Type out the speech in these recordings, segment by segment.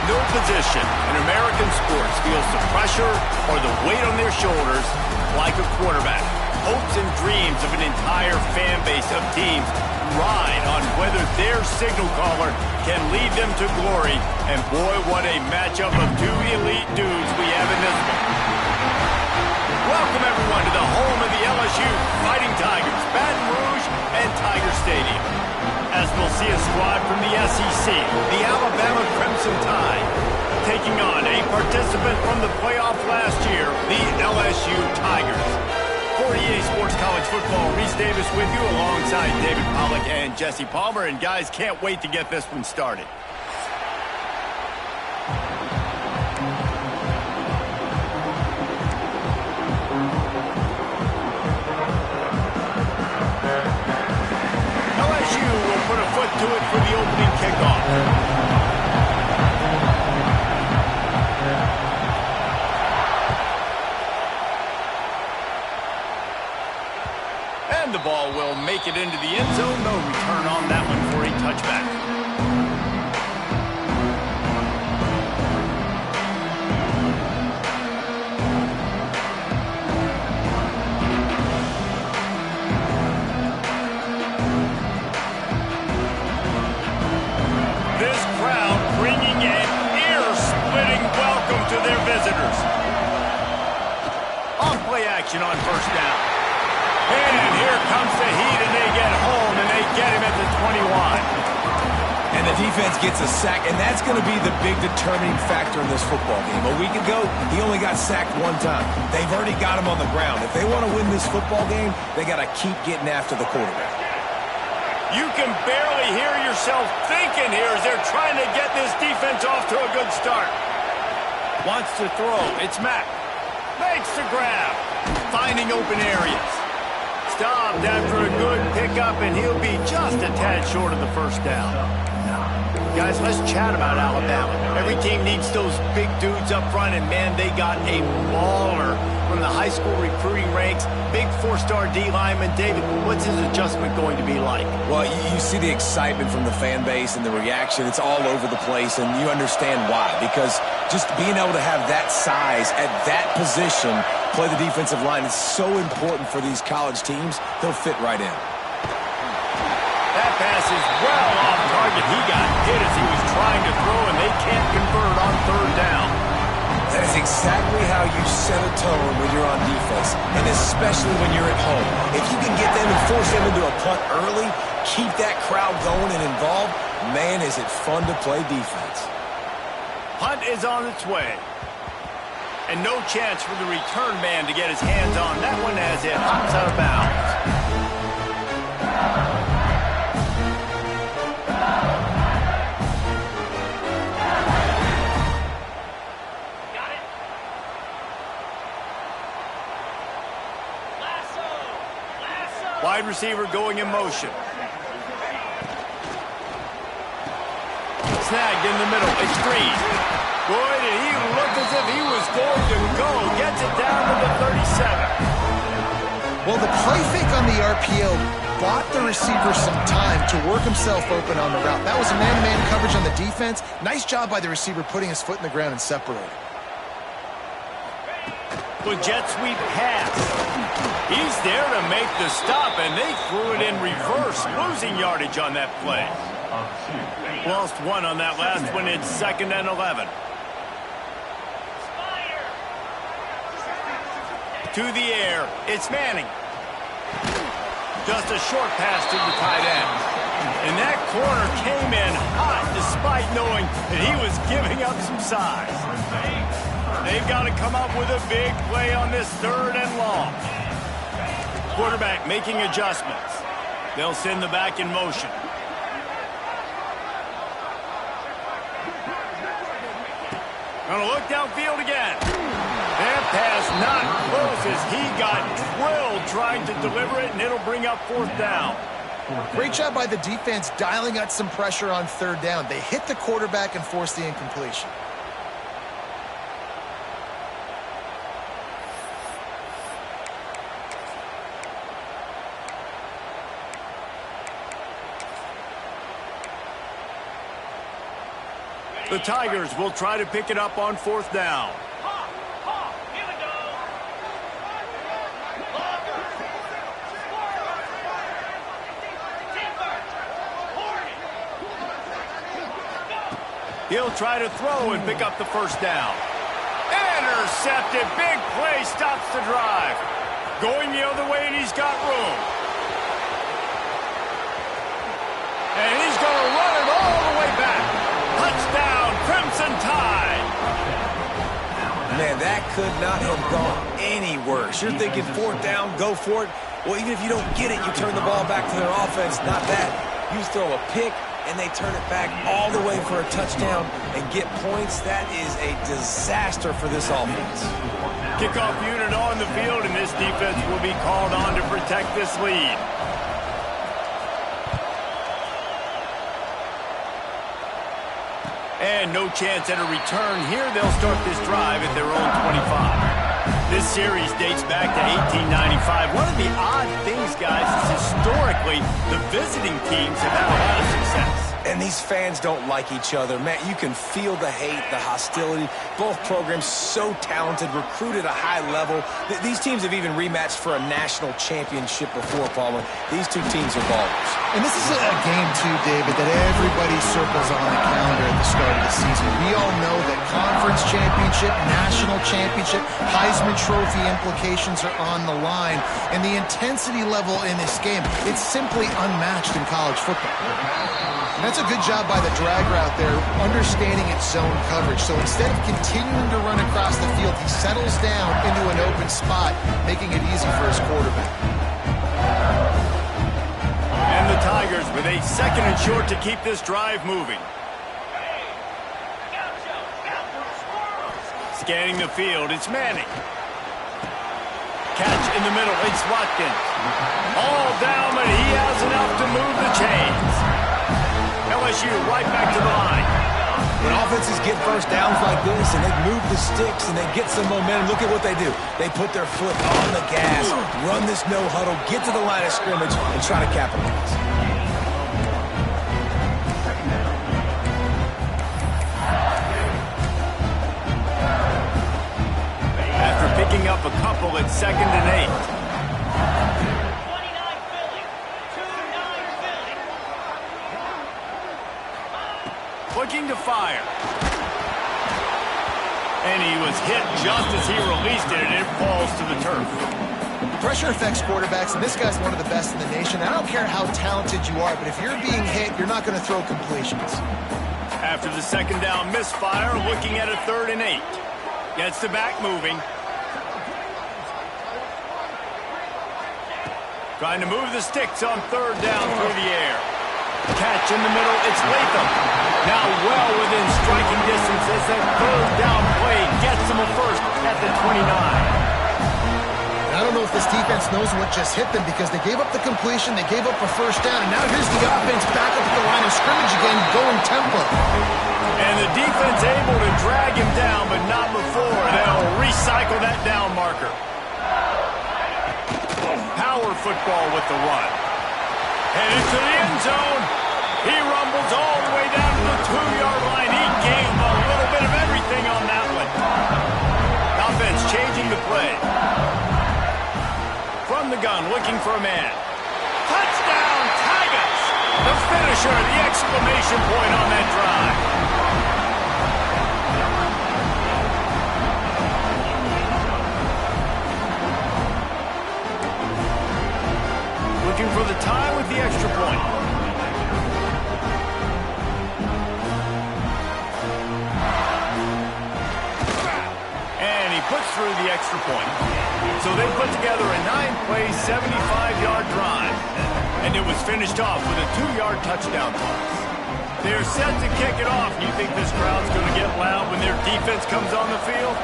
No position in American sports feels the pressure or the weight on their shoulders like a quarterback. Hopes and dreams of an entire fan base of teams ride on whether their signal caller can lead them to glory. And boy, what a matchup of two elite dudes we have in this one. Welcome, everyone, to the home of the LSU Fighting Tigers, Baton Rouge and Tiger Stadium. As we'll see a squad from the SEC, the Alabama Crimson Tide, taking on a participant from the playoff last year, the LSU Tigers. For EA Sports College Football, Reese Davis with you alongside David Pollack and Jesse Palmer. And guys, can't wait to get this one started. LSU will put a foot to it for the opening kickoff. And the ball will make it into the end zone. No return on that one for a touchback. This crowd bringing an ear-splitting welcome to their visitors. On-play action on first down. And here comes the heat, and they get home, and they get him at the 21. And the defense gets a sack, and that's going to be the big determining factor in this football game. A week ago, he only got sacked one time. They've already got him on the ground. If they want to win this football game, they got to keep getting after the quarterback. You can barely hear yourself thinking here as they're trying to get this defense off to a good start. Wants to throw. It's Mack. Makes the grab. Finding open areas. Stopped after a good pickup, and he'll be just a tad short of the first down. Guys, let's chat about Alabama. Every team needs those big dudes up front, and man, they got a mauler from the high school recruiting ranks. Big four-star D lineman. David, what's his adjustment going to be like? Well, you see the excitement from the fan base and the reaction. It's all over the place, and you understand why. Because just being able to have that size at that position, play the defensive line, is so important for these college teams. They'll fit right in. That pass is well off target. He got hit as he was trying to throw, and they can't convert on third down. That is exactly how you set a tone when you're on defense, and especially when you're at home. If you can get them and force them into a punt early, keep that crowd going and involved, man, is it fun to play defense. Punt is on its way. And no chance for the return man to get his hands on that one as it hops out of bounds. Wide receiver going in motion. Snagged in the middle. It's Green. Boy, did he look as if he was going to go. Gets it down to the 37. Well, the play fake on the RPO bought the receiver some time to work himself open on the route. That was a man-to-man coverage on the defense. Nice job by the receiver putting his foot in the ground and separating. With jet sweep pass. He's there to make the stop, and they threw it in reverse, losing yardage on that play. Lost one on that last one. It's 2nd and 11. To the air, it's Manning. Just a short pass to the tight end. And that corner came in hot despite knowing that he was giving up some size. They've got to come up with a big play on this 3rd and long. Quarterback making adjustments. They'll send the back in motion. Gonna look downfield again. That pass not close as he got drilled trying to deliver it, and it'll bring up 4th down. Great job by the defense dialing out some pressure on 3rd down. They hit the quarterback and forced the incompletion. The Tigers will try to pick it up on 4th down. He'll try to throw and pick up the 1st down. Intercepted. Big play stops the drive. Going the other way, and he's got room. And he's going to run it all the way back. Touchdown, Crimson Tide. Man, that could not have gone any worse. You're thinking 4th down, go for it. Well, even if you don't get it, you turn the ball back to their offense. Not that. You throw a pick, and they turn it back all the way for a touchdown and get points. That is a disaster for this offense. Kickoff unit on the field, and this defense will be called on to protect this lead. And no chance at a return here. They'll start this drive at their own 25. This series dates back to 1895. One of the odd things, guys, is historically the visiting teams have had a lot of success. And these fans don't like each other. Man, you can feel the hate, the hostility. Both programs so talented, recruited at a high level. These teams have even rematched for a national championship before, Palmer. These two teams are ballers. And this is a game, too, David, that everybody circles on the calendar at the start of the season. We all know that conference championship, national championship, Heisman Trophy implications are on the line. And the intensity level in this game, it's simply unmatched in college football. And that's a good job by the drag route there, understanding its zone coverage. So instead of continuing to run across the field, he settles down into an open spot, making it easy for his quarterback. And the Tigers with a 2nd and short to keep this drive moving. Scanning the field, it's Manning. Catch in the middle, it's Watkins. All down, but he has enough to move the chains. LSU right back to the line. When offenses get 1st downs like this and they move the sticks and they get some momentum, look at what they do. They put their foot on the gas, run this no huddle, get to the line of scrimmage, and try to capitalize. After picking up a couple at 2nd and 8. Looking to fire. And he was hit just as he released it, and it falls to the turf. Pressure affects quarterbacks, and this guy's one of the best in the nation. I don't care how talented you are, but if you're being hit, you're not going to throw completions. After the 2nd down misfire, looking at a 3rd and 8. Gets the back moving. Trying to move the sticks on 3rd down through the air. Catch in the middle, it's Latham. Now well within striking distance as that 3rd down play gets him a 1st at the 29. I don't know if this defense knows what just hit them because they gave up the completion, they gave up a 1st down, and now here's the offense back up at the line of scrimmage again, going tempo. And the defense able to drag him down, but not before. They'll recycle that down marker. Power football with the run. Headed to the end zone. He rumbles all the way down to the 2-yard line. He gained a little bit of everything on that one. Offense changing the play. From the gun, looking for a man. Touchdown, Tigers! The finisher, the exclamation point on that drive. Looking for the tie with the extra point. And he puts through the extra point. So they put together a 9-play, 75-yard drive. And it was finished off with a 2-yard touchdown toss. They're set to kick it off. You think this crowd's going to get loud when their defense comes on the field?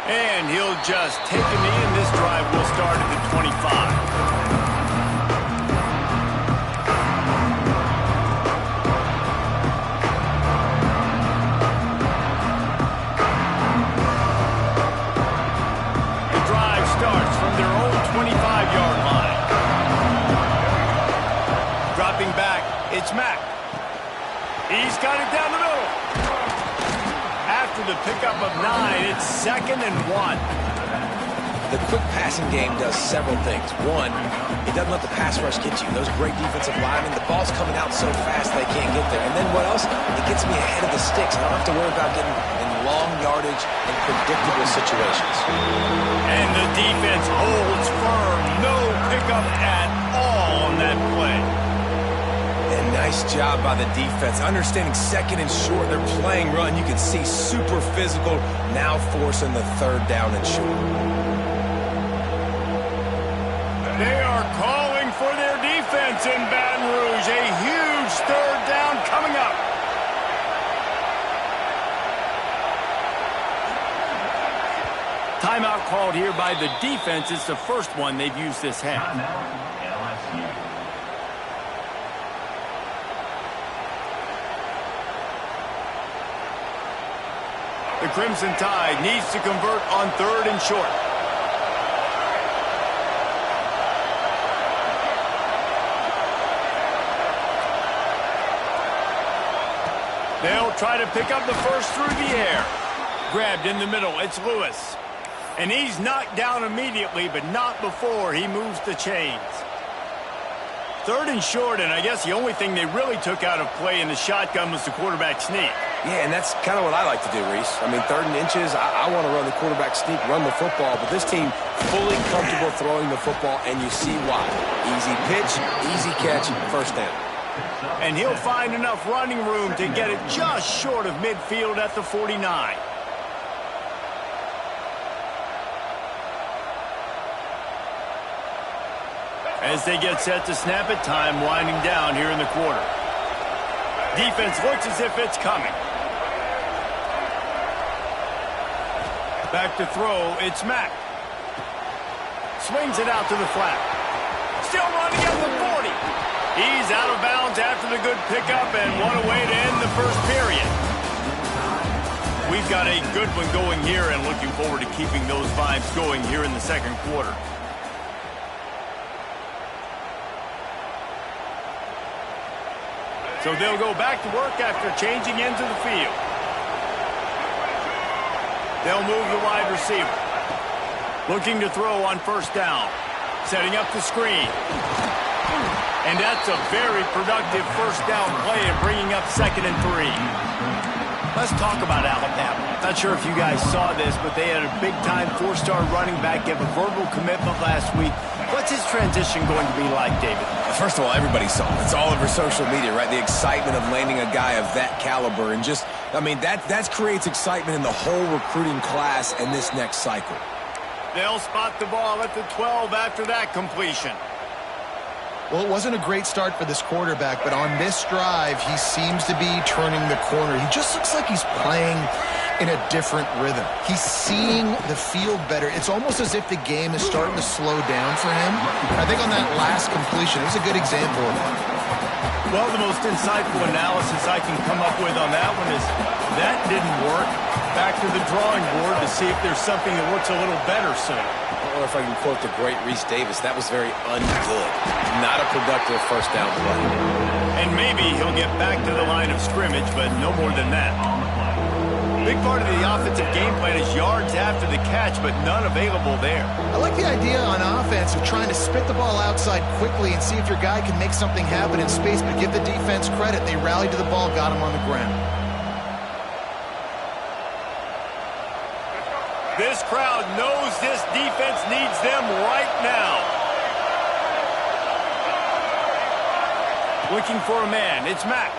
And he'll just take a knee, and this drive will start at the 25. The drive starts from their own 25-yard line. He's got it down the middle. After the pickup of 9, it's 2nd and 1. The quick passing game does several things. One, it doesn't let the pass rush get you. Those great defensive linemen, the ball's coming out so fast they can't get there. And then what else? It gets me ahead of the sticks. I don't have to worry about getting in long yardage and predictable situations. And the defense holds firm. No pickup at all on that play. And nice job by the defense. Understanding 2nd and short, they're playing run. You can see super physical, now forcing the 3rd down and short. They are calling for their defense in Baton Rouge. A huge 3rd down coming up. Timeout called here by the defense. It's the first one they've used this half. The Crimson Tide needs to convert on 3rd and short. They'll try to pick up the first through the air. Grabbed in the middle. It's Lewis. And he's knocked down immediately, but not before he moves the chains. 3rd and short, and I guess the only thing they really took out of play in the shotgun was the quarterback sneak. Yeah, and that's kind of what I like to do, Reese. I mean, 3rd and inches, I want to run the quarterback sneak, run the football, but this team fully comfortable throwing the football, and you see why. Easy pitch, easy catch, 1st down. And he'll find enough running room to get it just short of midfield at the 49. As they get set to snap it, time winding down here in the quarter. Defense looks as if it's coming. Back to throw, it's Mack. Swings it out to the flat. Still running at the 40. He's out of bounds after the good pickup, and what a way to end the first period. We've got a good one going here and looking forward to keeping those vibes going here in the 2nd quarter. So they'll go back to work after changing into the field. They'll move the wide receiver. Looking to throw on 1st down. Setting up the screen. And that's a very productive 1st down play and bringing up 2nd and 3. Let's talk about Alabama. Not sure if you guys saw this, but they had a big-time 4-star running back give a verbal commitment last week. What's his transition going to be like, David? First of all, everybody saw it. It's all over social media, right? The excitement of landing a guy of that caliber. And just, I mean, that creates excitement in the whole recruiting class and this next cycle. They'll spot the ball at the 12 after that completion. Well, it wasn't a great start for this quarterback, but on this drive, he seems to be turning the corner. He just looks like he's playing in a different rhythm. He's seeing the field better. It's almost as if the game is starting to slow down for him. I think on that last completion, it was a good example of that. Well, the most insightful analysis I can come up with on that one is that didn't work. Back to the drawing board to see if there's something that works a little better soon. Or if I can quote the great Reese Davis, that was very ungood. Not a productive 1st down play. And maybe he'll get back to the line of scrimmage, but no more than that. Big part of the offensive game plan is yards after the catch, but none available there. I like the idea on offense of trying to spit the ball outside quickly and see if your guy can make something happen in space, but give the defense credit. They rallied to the ball, got him on the ground. This crowd knows this defense needs them right now. Looking for a man. It's Mack.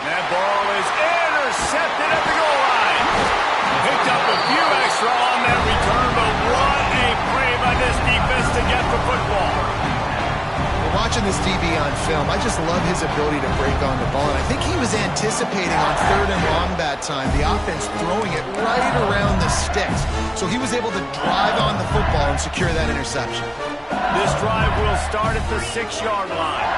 That ball is intercepted at the goal line. Picked up a few extra on that return, but what a play by this defense to get the football. Watching this DB on film, I just love his ability to break on the ball. And I think he was anticipating on 3rd and long that time, the offense throwing it right around the sticks. So he was able to drive on the football and secure that interception. This drive will start at the 6-yard line.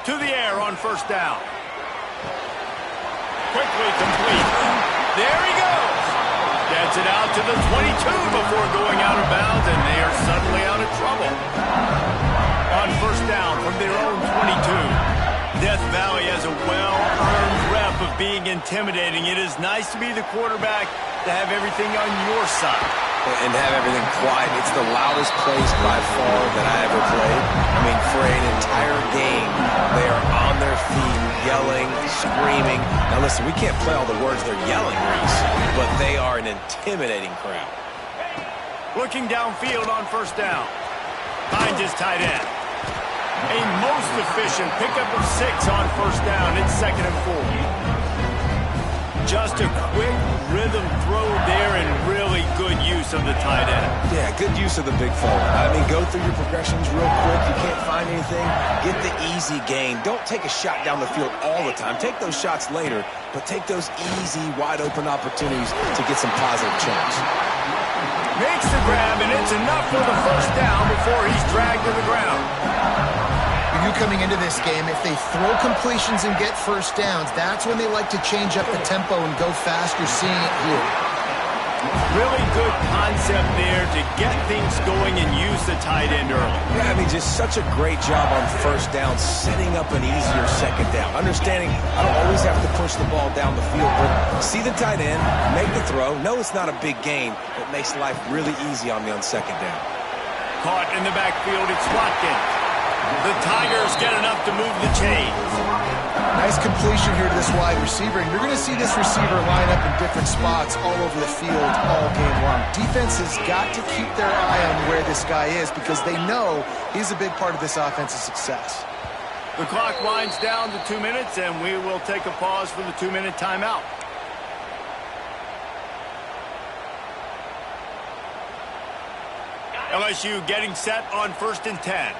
To the air on 1st down. Quickly complete. There he goes. Gets it out to the 22 before going out of bounds, and they are suddenly out of trouble. On first down from their own 22. Death Valley has a well-earned rep of being intimidating. It is nice to be the quarterback, to have everything on your side. And have everything quiet. It's the loudest place by far that I ever played. I mean, for an entire game, they are on their feet, yelling, screaming. Now listen, we can't play all the words they're yelling, Reese, but they are an intimidating crowd. Looking downfield on first down. Finds his tight end. A most efficient pickup of 6 on first down. It's 2nd and 4. Just a quick rhythm throw there and really good use of the tight end. Yeah, good use of the big fella. I mean, go through your progressions real quick. You can't find anything. Get the easy gain. Don't take a shot down the field all the time. Take those shots later, but take those easy, wide-open opportunities to get some positive chunks. Makes the grab, and it's enough for the first down before he's dragged to the ground. You coming into this game, if they throw completions and get first downs, that's when they like to change up the tempo and go fast. You're seeing it here. Really good concept there to get things going and use the tight end early. Yeah, I mean, just such a great job on first down, setting up an easier second down. Understanding I don't always have to push the ball down the field, but see the tight end, make the throw. No, it's not a big gain. It makes life really easy on me on second down. Caught in the backfield, it's Watkins. The Tigers get enough to move the chains. Nice completion here to this wide receiver, and you're going to see this receiver line up in different spots all over the field all game long. Defense has got to keep their eye on where this guy is because they know he's a big part of this offense's success. The clock winds down to 2 minutes, and we will take a pause for the 2-minute timeout. LSU getting set on 1st and 10.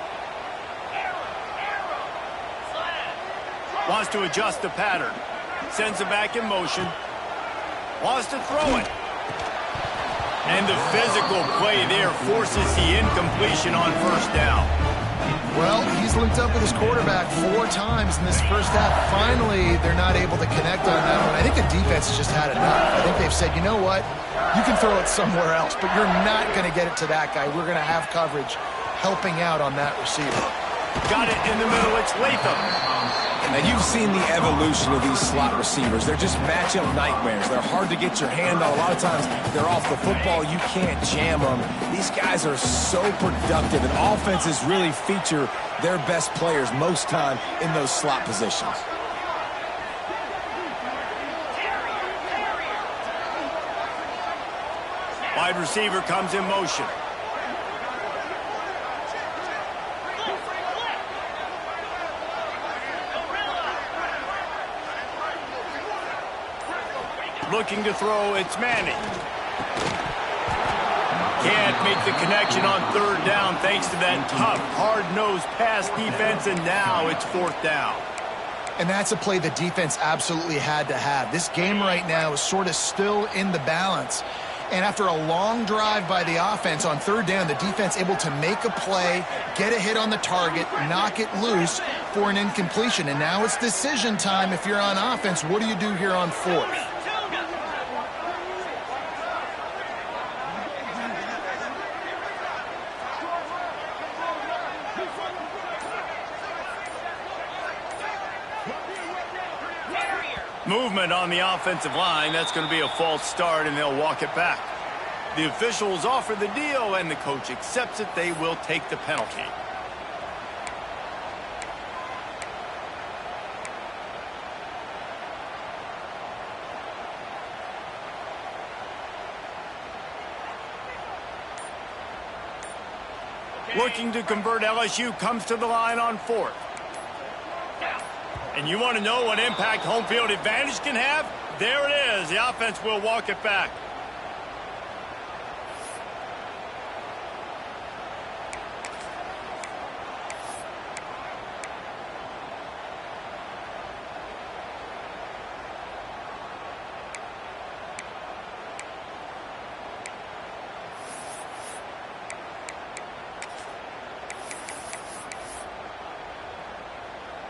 Wants to adjust the pattern. Sends it back in motion. Wants to throw it. And the physical play there forces the incompletion on first down. Well, he's linked up with his quarterback 4 times in this first half. Finally, they're not able to connect on that one. I think the defense has just had enough. I think they've said, you know what? You can throw it somewhere else, but you're not going to get it to that guy. We're going to have coverage helping out on that receiver. Got it in the middle. It's Latham. Now, you've seen the evolution of these slot receivers. They're just matchup nightmares. They're hard to get your hand on. A lot of times, they're off the football. You can't jam them. These guys are so productive, and offenses really feature their best players most time in those slot positions. Wide receiver comes in motion. Looking to throw, it's Manning. Can't make the connection on 3rd down thanks to that tough, hard-nosed pass defense, and now it's 4th down. And that's a play the defense absolutely had to have. This game right now is sort of still in the balance. And after a long drive by the offense on 3rd down, the defense able to make a play, get a hit on the target, knock it loose for an incompletion. And now it's decision time if you're on offense. What do you do here on 4th? Movement on the offensive line. That's going to be a false start, and they'll walk it back. The officials offer the deal, and the coach accepts it. They will take the penalty. Looking to convert, LSU comes to the line on 4th. And you want to know what impact home field advantage can have? There it is. The offense will walk it back.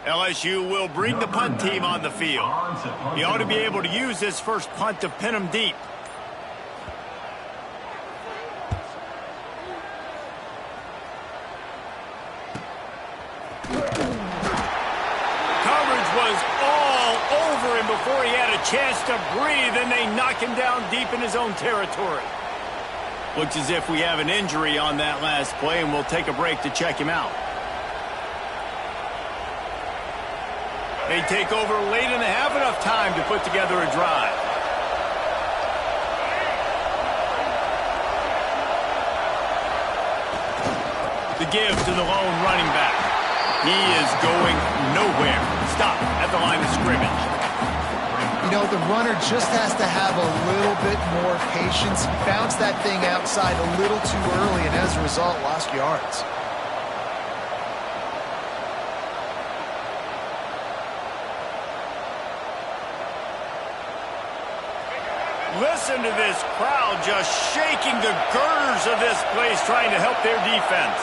LSU will bring the punt team on the field. He ought to be able to use this first punt to pin him deep. before he had a chance to breathe, and they knock him down deep in his own territory. Looks as if we have an injury on that last play, and we'll take a break to check him out. They take over late and have enough time to put together a drive. The give to the lone running back. He is going nowhere. Stop at the line of scrimmage. You know, the runner just has to have a little bit more patience. Bounce that thing outside a little too early, and as a result, lost yards. Listen to this crowd just shaking the girders of this place, trying to help their defense.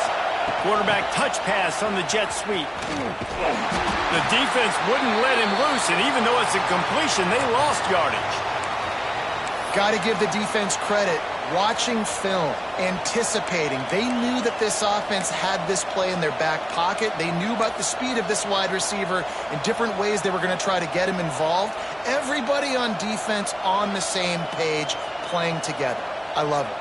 Quarterback touch pass on the jet sweep. The defense wouldn't let him loose, and even though it's a completion, they lost yardage. Got to give the defense credit. Watching film, anticipating. They knew that this offense had this play in their back pocket. They knew about the speed of this wide receiver in different ways they were going to try to get him involved. Everybody on defense on the same page, playing together. I love it.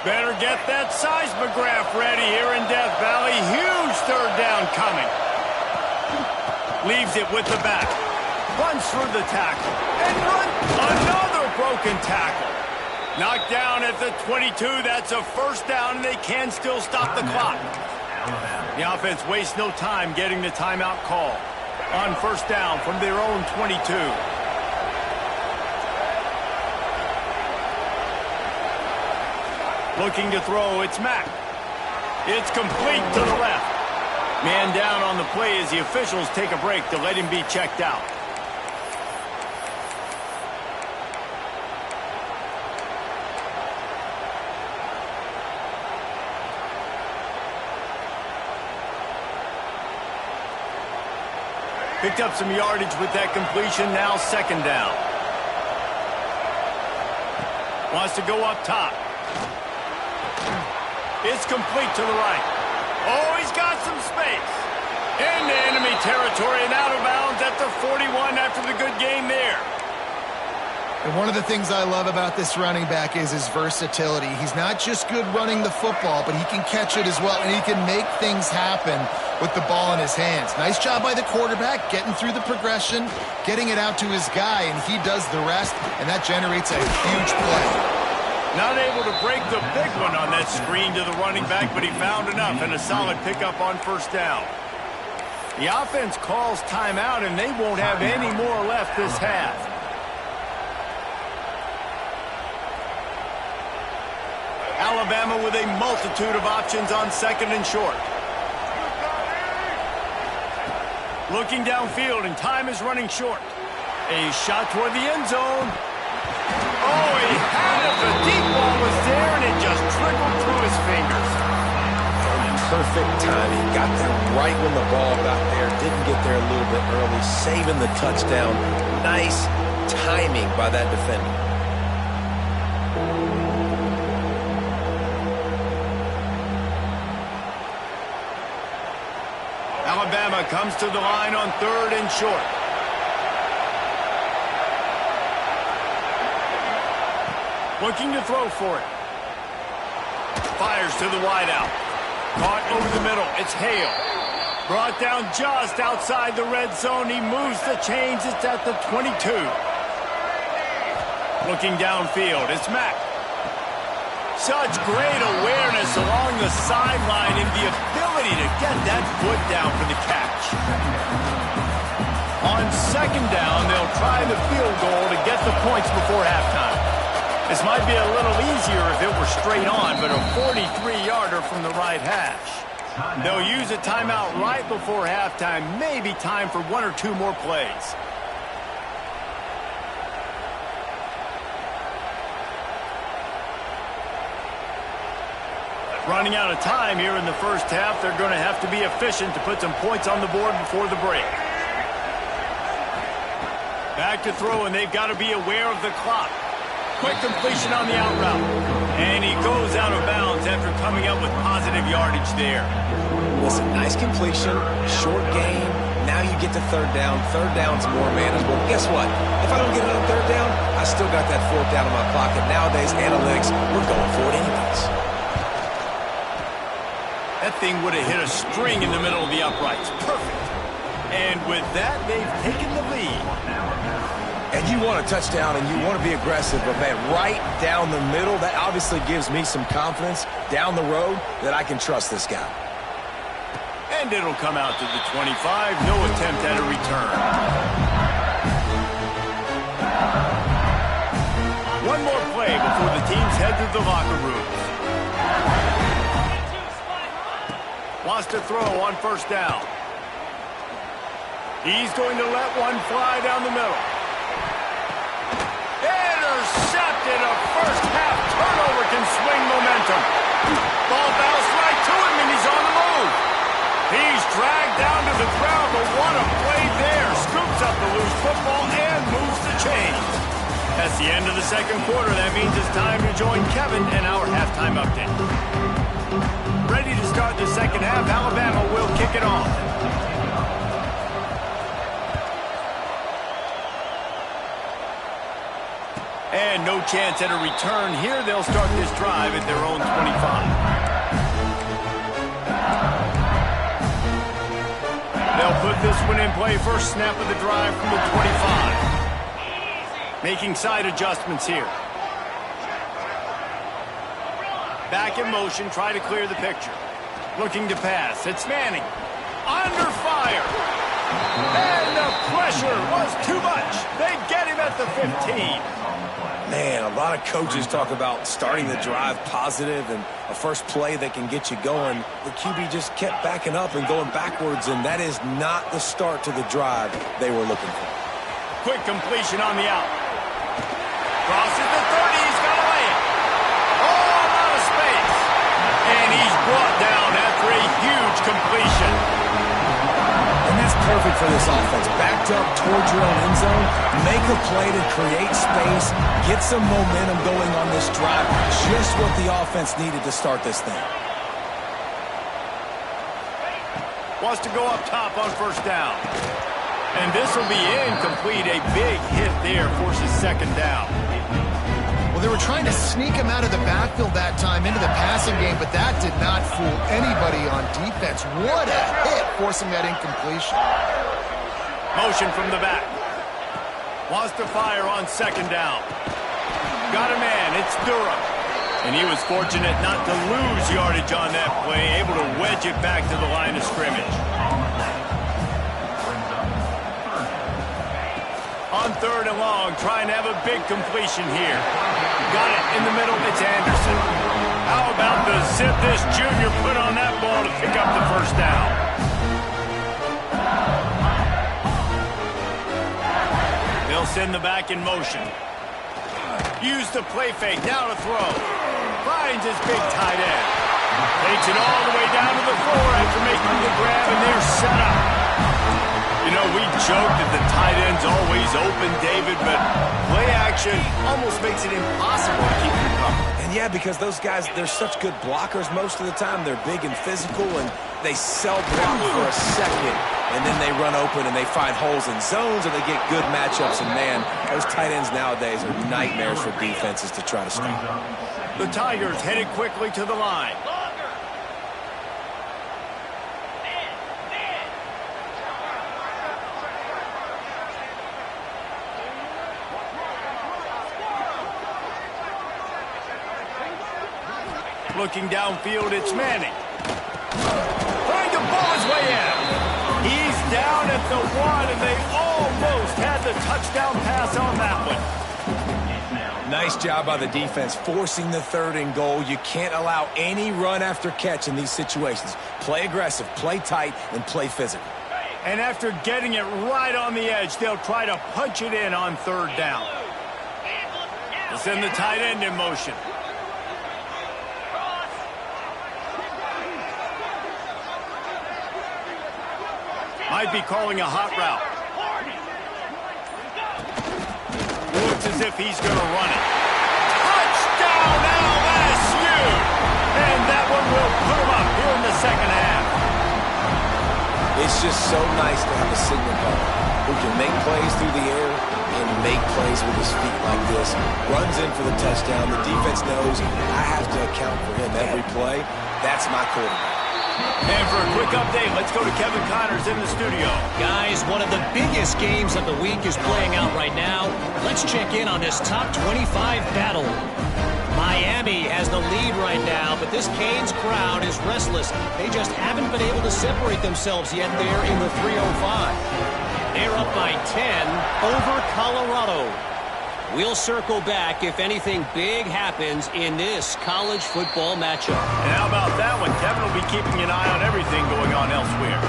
Better get that seismograph ready here in Death Valley. Huge third down coming. Leaves it with the back. Runs through the tackle. And another broken tackle. Knocked down at the 22. That's a first down, and they can still stop the clock. The offense wastes no time getting the timeout call. On first down from their own 22. Looking to throw, it's Mack. It's complete to the left. Man down on the play as the officials take a break to let him be checked out. Picked up some yardage with that completion, now second down. Wants to go up top. It's complete to the right. Oh, he's got some space. Into enemy territory and out of bounds at the 41 after the good game there. And one of the things I love about this running back is his versatility. He's not just good running the football, but he can catch it as well, and he can make things happen with the ball in his hands. Nice job by the quarterback, getting through the progression, getting it out to his guy, and he does the rest, and that generates a huge play. Not able to break the big one on that screen to the running back, but he found enough and a solid pickup on first down. The offense calls timeout, and they won't have any more left this half. Alabama with a multitude of options on second and short. Looking downfield, and time is running short. A shot toward the end zone. Oh, he had it. The deep ball was there, and it just trickled through his fingers. Perfect timing. Got that right when the ball got there. Didn't get there a little bit early. Saving the touchdown. Nice timing by that defender. Alabama comes to the line on third and short. Looking to throw for it. Fires to the wideout. Caught over the middle. It's Hale. Brought down just outside the red zone. He moves the chains. It's at the 22. Looking downfield. It's Mack. Such great awareness along the sideline and the ability to get that foot down for the catch. On second down, they'll try the field goal to get the points before halftime. This might be a little easier if it were straight on, but a 43-yarder from the right hash. They'll use a timeout right before halftime, maybe time for one or two more plays. Running out of time here in the first half, they're going to have to be efficient to put some points on the board before the break. Back to throw, and they've got to be aware of the clock. Quick completion on the out route. And he goes out of bounds after coming up with positive yardage there. Listen, nice completion, short game. Now you get to third down. Third down's more manageable. Guess what? If I don't get it on third down, I still got that fourth down in my pocket. Nowadays, analytics, we're going for it anyways. That thing would have hit a string in the middle of the uprights. Perfect. And with that, they've taken the lead. And you want a touchdown and you want to be aggressive, but man, right down the middle, that obviously gives me some confidence down the road that I can trust this guy. And it'll come out to the 25. No attempt at a return. One more play before the teams head to the locker rooms. Wants to throw on first down. He's going to let one fly down the middle. Intercepted. A first half turnover can swing momentum. Ball bounced right to him and he's on the move. He's dragged down to the ground, but what a play there. Scoops up the loose football and moves the chains. That's the end of the second quarter. That means it's time to join Kevin and our halftime update. Ready to start the second half. Alabama will kick it off. And no chance at a return here. They'll start this drive at their own 25. They'll put this one in play. First snap of the drive from the 25. Making side adjustments here. Back in motion, try to clear the picture. Looking to pass. It's Manning. Under fire. And the pressure was too much. They get him at the 15. Man, a lot of coaches talk about starting the drive positive and a first play that can get you going. The QB just kept backing up and going backwards, and that is not the start to the drive they were looking for. Quick completion on the out. Crosses the 30. He's got to lay it. Oh, out of space. And he's brought down after a huge completion. And that's perfect for this offense. Backed up towards your own end zone, make a play to create space, get some momentum going on this drive. Just what the offense needed to start this thing. Wants to go up top on first down. And this will be incomplete. A big hit there forces second down. Well, they were trying to sneak him out of the backfield that time into the passing game, but that did not fool anybody on defense. What a hit, forcing that incompletion. Motion from the back. Wants to fire on second down. Got a man. It's Durham. And he was fortunate not to lose yardage on that play, able to wedge it back to the line of scrimmage. On third and long, trying to have a big completion here. Got it in the middle. It's Anderson. How about the zip this junior put on that ball to pick up the first down? They'll send the back in motion. Use the play fake. Now to throw. Finds his big tight end. Takes it all the way down to the floor after making the grab, and they're set up. You know, we joke that the tight end's always open, David, but play action almost makes it impossible to keep them covered. And yeah, because those guys, they're such good blockers most of the time. They're big and physical, and they sell block for a second, and then they run open and they find holes in zones, and they get good matchups. And man, those tight ends nowadays are nightmares for defenses to try to stop. The Tigers headed quickly to the line. Looking downfield, it's Manning. Trying to pull his way in. He's down at the 1, and they almost had the touchdown pass on that one. Nice job by the defense, forcing the third and goal. You can't allow any run after catch in these situations. Play aggressive, play tight, and play physical. And after getting it right on the edge, they'll try to punch it in on third down. They'll send the tight end in motion. Might be calling a hot route. Looks as if he's going to run it. one will put them up here in the second half. It's just so nice to have a signal caller who can make plays through the air and make plays with his feet like this. Runs in for the touchdown. The defense knows I have to account for him every play. That's my quarterback. And for a quick update, let's go to Kevin Connors in the studio. Guys, one of the biggest games of the week is playing out right now. Let's check in on this top 25 battle. Miami has the lead right now, but this Canes crowd is restless. They just haven't been able to separate themselves yet there in the 305. They're up by 10 over Colorado. We'll circle back if anything big happens in this college football matchup. And how about that one? Kevin will be keeping an eye on everything going on elsewhere.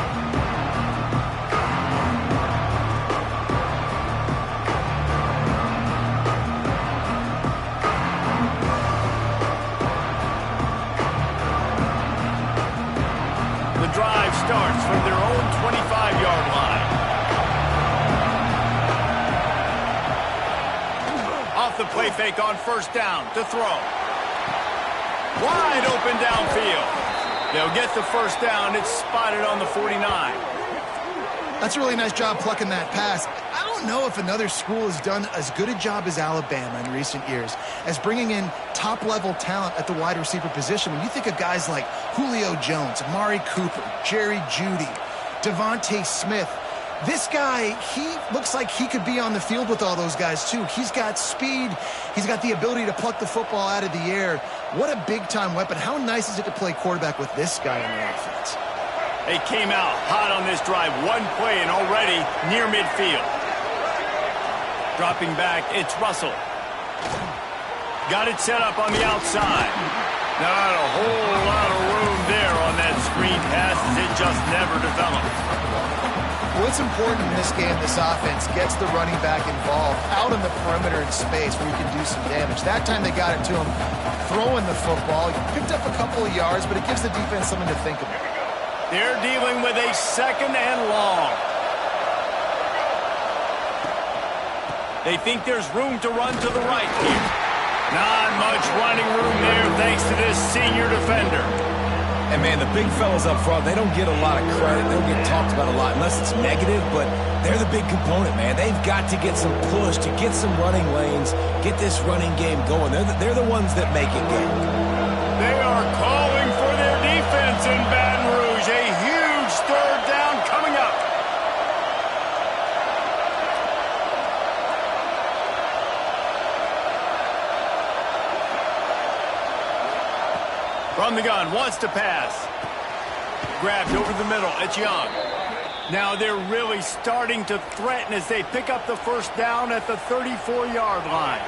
The drive starts from their own 25-yard line. Off the play fake on first down to throw. Wide open downfield. They'll get the first down. It's spotted on the 49. That's a really nice job plucking that pass. I don't know if another school has done as good a job as Alabama in recent years as bringing in top-level talent at the wide receiver position. When you think of guys like Julio Jones, Amari Cooper, Jerry Jeudy, Devontae Smith, this guy, he looks like he could be on the field with all those guys, too. He's got speed. He's got the ability to pluck the football out of the air. What a big-time weapon. How nice is it to play quarterback with this guy in the offense? They came out hot on this drive. One play and already near midfield. Dropping back, it's Russell. Got it set up on the outside. Not a whole lot of room there on that screen pass as it just never developed. What's important in this game, this offense gets the running back involved out in the perimeter in space where he can do some damage. That time they got it to him throwing the football. He picked up a couple of yards, but it gives the defense something to think about. They're dealing with a second and long. They think there's room to run to the right here. Not much running room there thanks to this senior defender. And, man, the big fellas up front, they don't get a lot of credit. They don't get talked about a lot unless it's negative, but they're the big component, man. They've got to get some push, to get some running lanes, get this running game going. They're the ones that make it go. They are calling for their defense in Baton Rouge. A huge third down coming up. From the gun, wants to pass. Grabbed over the middle, it's Young. Now they're really starting to threaten as they pick up the first down at the 34-yard line.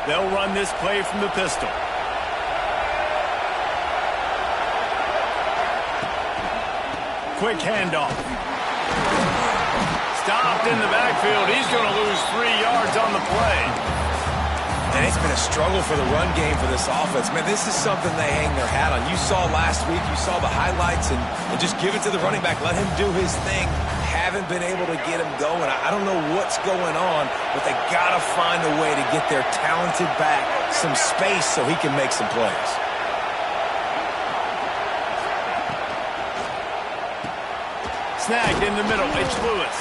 They'll run this play from the pistol. Quick handoff. Stopped in the backfield. He's going to lose 3 yards on the play. And it's been a struggle for the run game for this offense. Man, this is something they hang their hat on. You saw last week, you saw the highlights, and just give it to the running back. Let him do his thing. Haven't been able to get him going. I don't know what's going on, but they got to find a way to get their talented back some space so he can make some plays. Snagged in the middle, it's Lewis.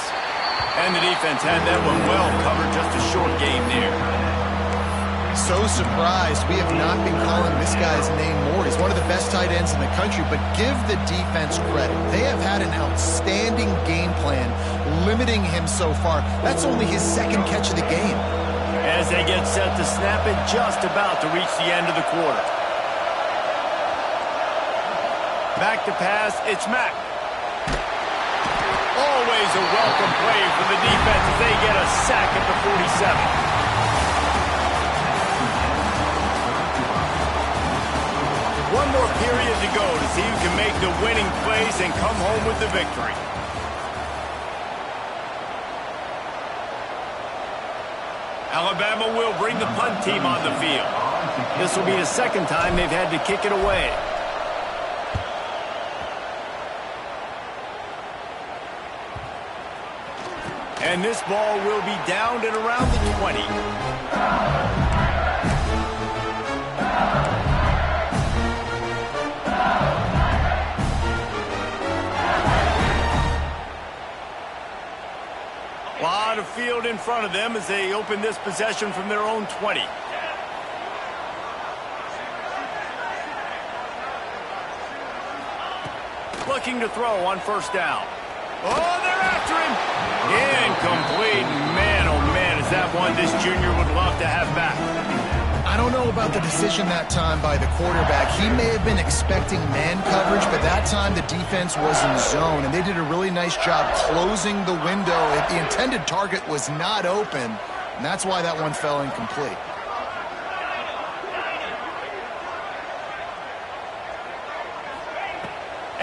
And the defense had that one well covered, just a short game there. So surprised we have not been calling this guy's name more. He's one of the best tight ends in the country, but give the defense credit. They have had an outstanding game plan limiting him so far. That's only his second catch of the game. As they get set to snap it, just about to reach the end of the quarter. Back to pass, it's Mack. Always a welcome play for the defense as they get a sack at the 47. One more period to go to see who can make the winning plays and come home with the victory. Alabama will bring the punt team on the field. This will be the second time they've had to kick it away. And this ball will be downed at around the 20. A lot of field in front of them as they open this possession from their own 20. Looking to throw on first down. Oh, they're after him. Incomplete. Man, oh man, is that one this junior would love to have back. I don't know about the decision that time by the quarterback. He may have been expecting man coverage, but that time the defense was in zone, and they did a really nice job closing the window. The intended target was not open, and that's why that one fell incomplete.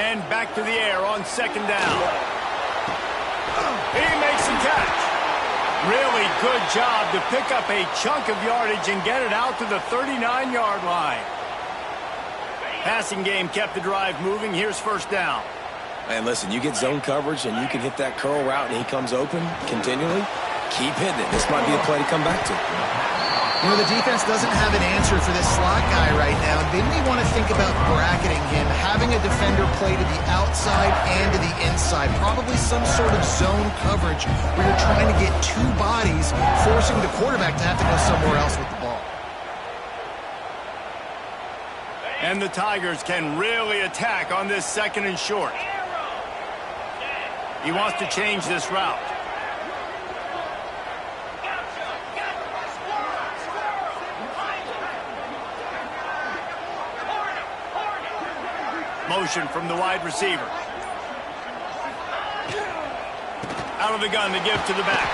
And back to the air on second down. He makes the catch. Really good job to pick up a chunk of yardage and get it out to the 39-yard line. Passing game kept the drive moving. Here's first down. Man, listen, you get zone coverage and you can hit that curl route and he comes open continually. Keep hitting it. This might be a play to come back to. You know, the defense doesn't have an answer for this slot guy right now. They may want to think about bracketing him, having a defender play to the outside and to the inside. Probably some sort of zone coverage where you're trying to get two bodies, forcing the quarterback to have to go somewhere else with the ball. And the Tigers can really attack on this second and short. He wants to change this route. Motion from the wide receiver. Out of the gun to give to the back.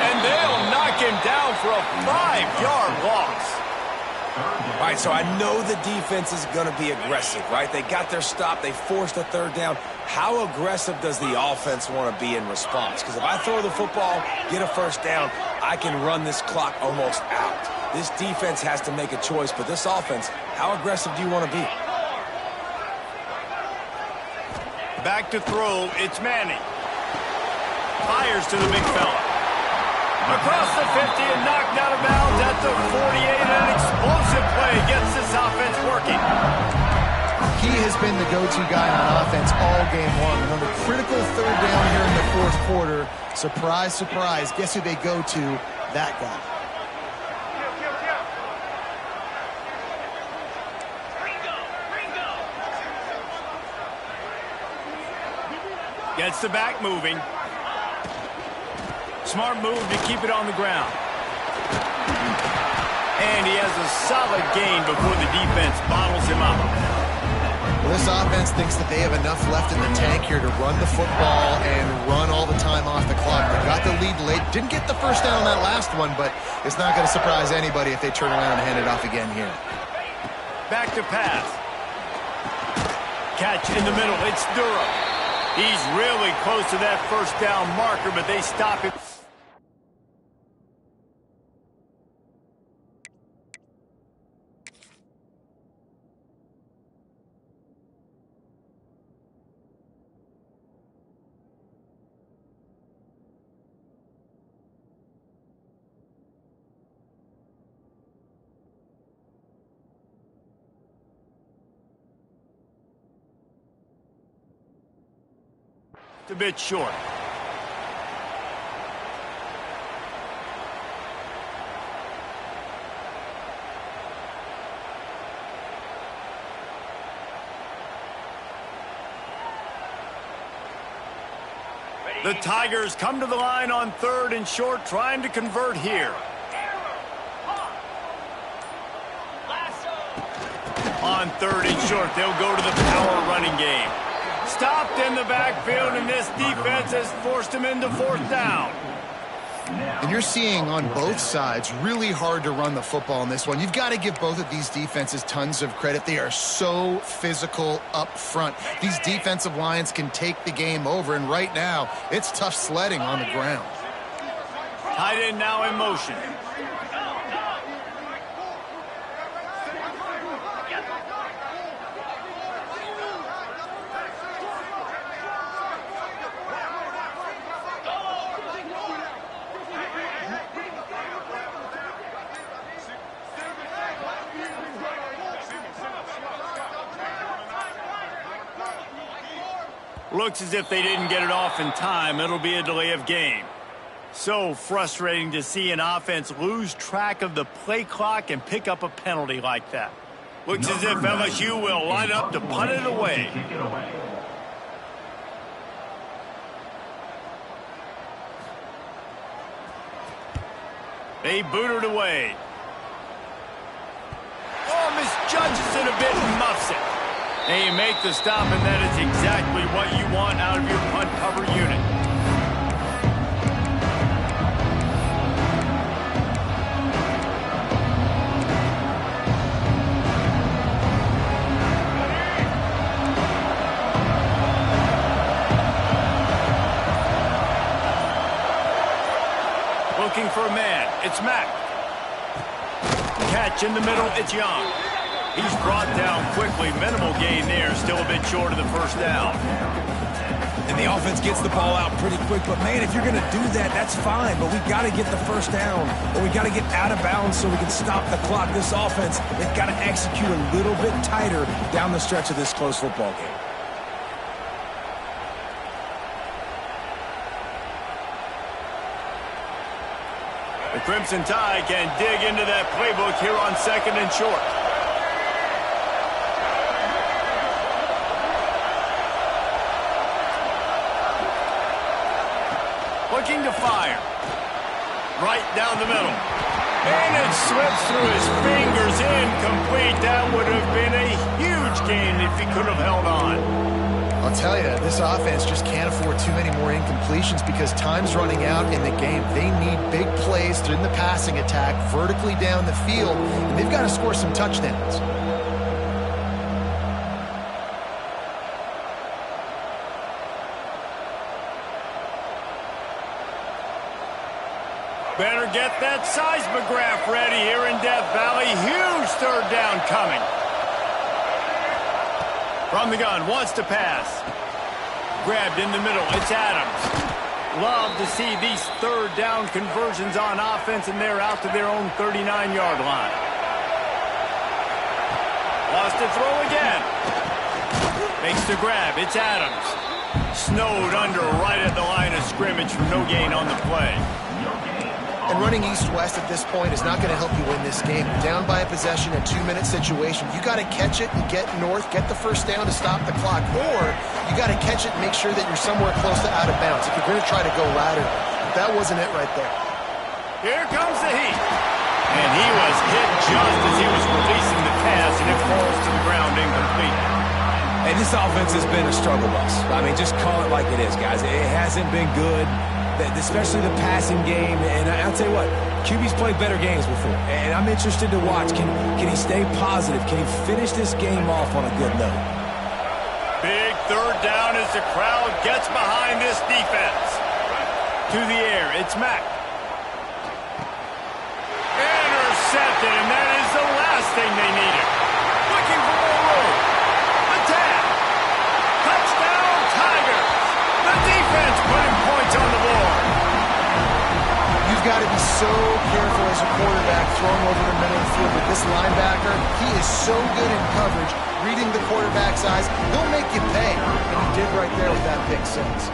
And they'll knock him down for a 5-yard loss. All right, so I know the defense is going to be aggressive, right? They got their stop. They forced a third down. How aggressive does the offense want to be in response? Because if I throw the football, get a first down, I can run this clock almost out. This defense has to make a choice, but this offense, how aggressive do you want to be? Back to throw, it's Manning. Fires to the big fella. Across the 50 and knocked out of bounds at the 48. An explosive play gets this offense working. He has been the go-to guy on offense all game long. And on the critical third down here in the fourth quarter, surprise, surprise, guess who they go to? That guy. Gets the back moving. Smart move to keep it on the ground. And he has a solid gain before the defense bottles him up. Well, this offense thinks that they have enough left in the tank here to run the football and run all the time off the clock. They got the lead late. Didn't get the first down on that last one, but it's not going to surprise anybody if they turn around and hand it off again here. Back to pass. Catch in the middle. It's Durham. He's really close to that first down marker, but they stop him. It's a bit short. The Tigers come to the line on third and short, trying to convert here. On third and short, they'll go to the power running game. Stopped in the backfield, and this defense has forced him into fourth down. And you're seeing on both sides really hard to run the football in this one. You've got to give both of these defenses tons of credit. They are so physical up front. These defensive lines can take the game over, and right now, it's tough sledding on the ground. Tight end now in motion. Looks as if they didn't get it off in time. It'll be a delay of game. So frustrating to see an offense lose track of the play clock and pick up a penalty like that. Looks as if LSU will line up to punt it away. They boot it away. Oh, misjudges it a bit and muffs it. They make the stop, and that is exactly what you want out of your punt cover unit. Looking for a man. It's Mack. Catch in the middle. It's Young. He's brought down quickly. Minimal gain there. Still a bit short of the first down. And the offense gets the ball out pretty quick. But, man, if you're going to do that, that's fine. But we got to get the first down. Or we got to get out of bounds so we can stop the clock. This offense, they've got to execute a little bit tighter down the stretch of this close football game. The Crimson Tide can dig into that playbook here on 2nd and short. Looking to fire. Right down the middle. And it slips through his fingers. Incomplete. That would have been a huge gain if he could have held on. I'll tell you, this offense just can't afford too many more incompletions because time's running out in the game. They need big plays in the passing attack, vertically down the field, and they've got to score some touchdowns. Better get that seismograph ready here in Death Valley. Huge third down coming. From the gun, wants to pass. Grabbed in the middle, it's Adams. Love to see these third down conversions on offense, and they're out to their own 39-yard line. Lost to throw again. Makes the grab, it's Adams. Snowed under right at the line of scrimmage for no gain on the play. And running east-west at this point is not going to help you win this game. Down by a possession, a 2-minute situation. You got to catch it and get north, get the first down to stop the clock, or you got to catch it and make sure that you're somewhere close to out of bounds if you're going to try to go laterally. But that wasn't it right there. Here comes the heat. And he was hit just as he was releasing the pass, and it falls to the ground incomplete. And this offense has been a struggle bus. I mean, just call it like it is, guys. It hasn't been good, especially the passing game. And I'll tell you what, QB's played better games before. And I'm interested to watch. Can he stay positive? Can he finish this game off on a good note? Big third down as the crowd gets behind this defense. To the air, it's Mack. Intercepted, and that is the last thing they needed. Looking for more room. Attack. Touchdown, Tigers. The defense putting points on the board. You've got to be so careful as a quarterback throwing over the middle of the field with this linebacker. He is so good in coverage, reading the quarterback's eyes. He'll make you pay, and he did right there with that pick six.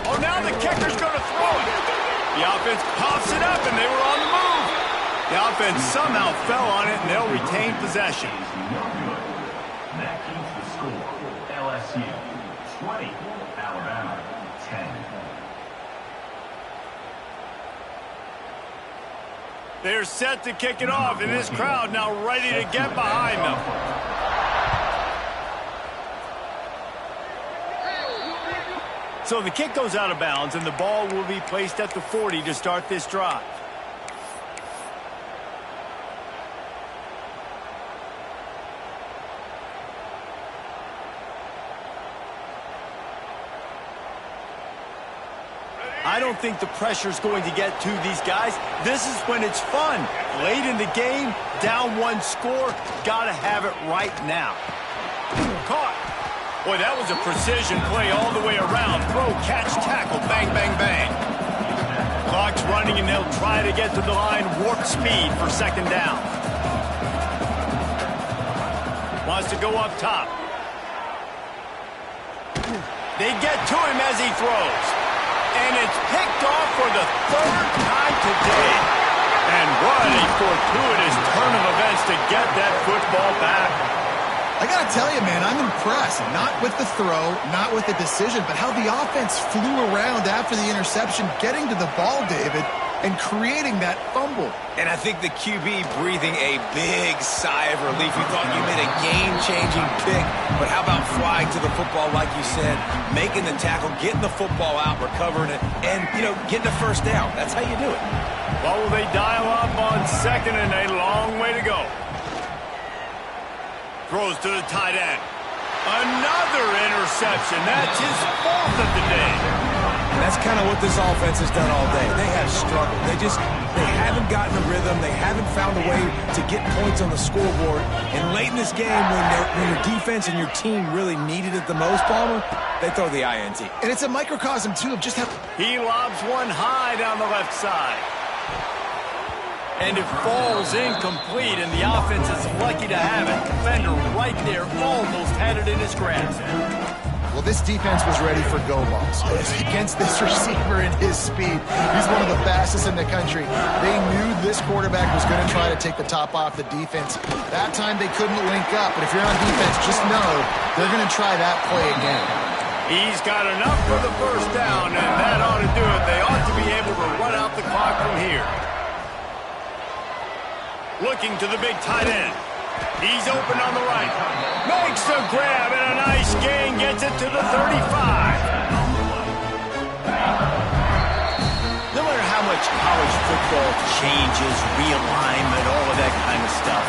Oh, now the kicker's going to throw it. The offense pops it up, and they were on the move. The offense somehow fell on it, and they'll retain possession. That keeps the score. LSU 20, Alabama 10. They're set to kick it off, and this crowd now ready to get behind them. So the kick goes out of bounds, and the ball will be placed at the 40 to start this drive. I don't think the pressure's going to get to these guys. This is when it's fun. Late in the game, down one score, gotta have it right now. Caught. Boy, that was a precision play all the way around. Throw, catch, tackle, bang, bang, bang. Clock's running, and they'll try to get to the line, warp speed for second down. Wants to go up top. They get to him as he throws. And it's picked off for the third time today. And what a fortuitous turn of events to get that football back. I got to tell you, man, I'm impressed. Not with the throw, not with the decision, but how the offense flew around after the interception, getting to the ball, David, and creating that fumble. And I think the QB breathing a big sigh of relief. You thought you made a game-changing pick, but how about flying to the football, like you said, making the tackle, getting the football out, recovering it, and, getting a first down. That's how you do it. What will they dial up on second and a long way to go? Throws to the tight end. Another interception. That's his fourth of the day. And that's kind of what this offense has done all day. They have struggled. They haven't gotten a rhythm. They haven't found a way to get points on the scoreboard. And late in this game, when your defense and your team really needed it the most, Bama, they throw the INT. And it's a microcosm, too, of just how... He lobs one high down the left side. And it falls incomplete, and the offense is lucky to have it. Defender right there almost had it in his grasp. Well, this defense was ready for go balls. Against this receiver and his speed, he's one of the fastest in the country. They knew this quarterback was going to try to take the top off the defense. That time they couldn't link up, but if you're on defense, just know they're going to try that play again. He's got enough for the first down, and that ought to do it. They ought to be able to run out the clock from here. Looking to the big tight end. He's open on the right. Makes a grab and a nice gain. Gets it to the 35. No matter how much college football changes, realignment, all of that kind of stuff,